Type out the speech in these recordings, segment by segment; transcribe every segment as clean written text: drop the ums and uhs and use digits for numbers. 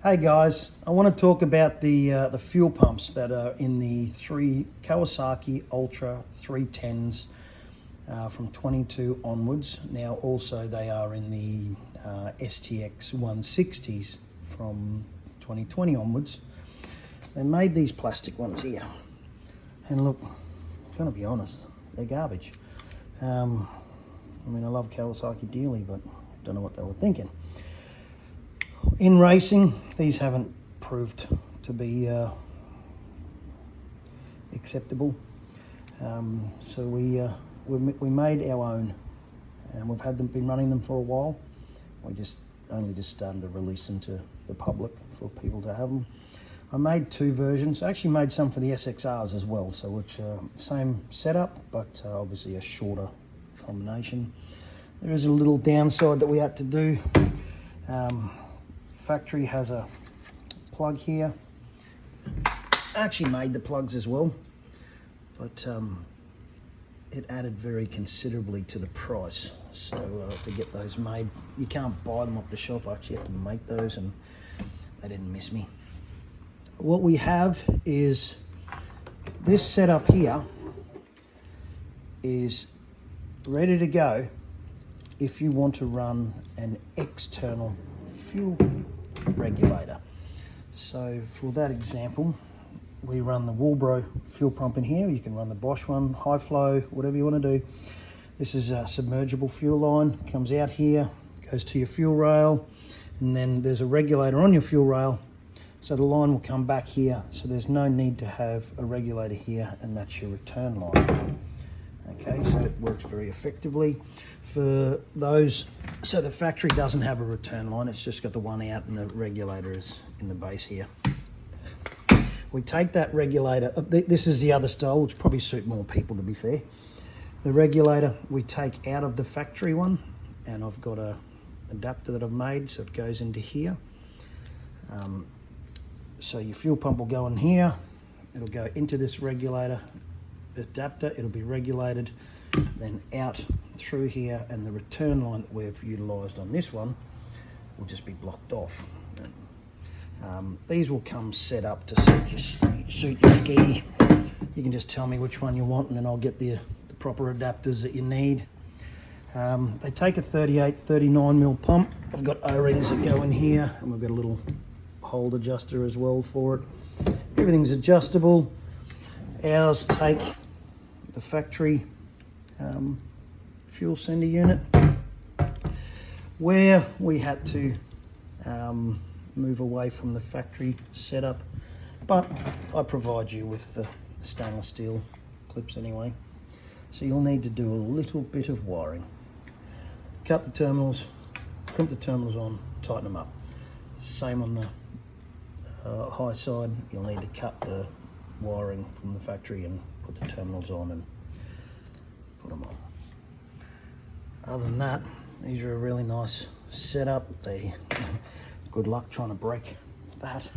Hey guys, I want to talk about the fuel pumps that are in the three Kawasaki Ultra 310s from 22 onwards. Now also they are in the stx160s from 2020 onwards. They made these plastic ones here, and look, I'm gonna be honest, they're garbage. I mean, I love Kawasaki dearly, but don't know what they were thinking. In racing, these haven't proved to be acceptable, so we made our own, and we've been running them for a while. We only just started to release them to the public for people to have them. I made two versions. I actually made some for the SXRs as well, so which same setup, but obviously a shorter combination. There is a little downside that we had to do. Factory has a plug here. I actually made the plugs as well, but it added very considerably to the price. So to get those made, you can't buy them off the shelf. I actually have to make those, and they didn't miss me. What we have is this setup here is ready to go if you want to run an external fuel regulator. So for that example, we run the Walbro fuel pump in here. You can run the Bosch one, high flow, whatever you want to do. This is a submergible fuel line, comes out here, goes to your fuel rail, and then there's a regulator on your fuel rail, so the line will come back here, so there's no need to have a regulator here, and that's your return line. Okay, so it works very effectively for those. So the factory doesn't have a return line, it's just got the one out, and the regulator is in the base here. We take that regulator, this is the other style, which probably suit more people, to be fair. The regulator we take out of the factory one, and I've got a adapter that I've made, so it goes into here. So your fuel pump will go in here, it'll go into this regulator adapter, it'll be regulated, then out through here, and the return line that we've utilised on this one will just be blocked off. These will come set up to suit your ski. You can just tell me which one you want, and then I'll get the proper adapters that you need. They take a 39mm pump. I've got O-rings that go in here, and we've got a little hold adjuster as well for it. Everything's adjustable. Ours take the factory fuel sender unit, where we had to move away from the factory setup, but I provide you with the stainless steel clips anyway. So you'll need to do a little bit of wiring. Cut the terminals, crimp the terminals on, tighten them up. Same on the high side, you'll need to cut the wiring from the factory and put the terminals on and put them on. Other than that, these are a really nice setup. Good luck trying to break that.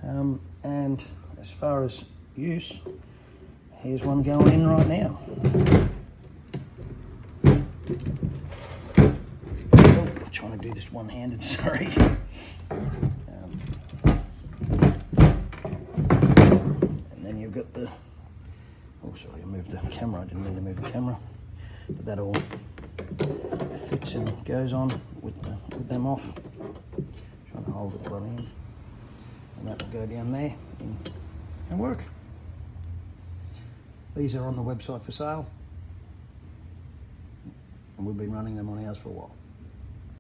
And as far as use, here's one going in right now. Oh, I'm trying to do this one-handed, sorry. And then you've got the, oh sorry, I moved the camera, I didn't mean to move the camera. But that all fits and goes on with them off. Trying to hold it well in, and that will go down there and work. These are on the website for sale, and we've been running them on ours for a while.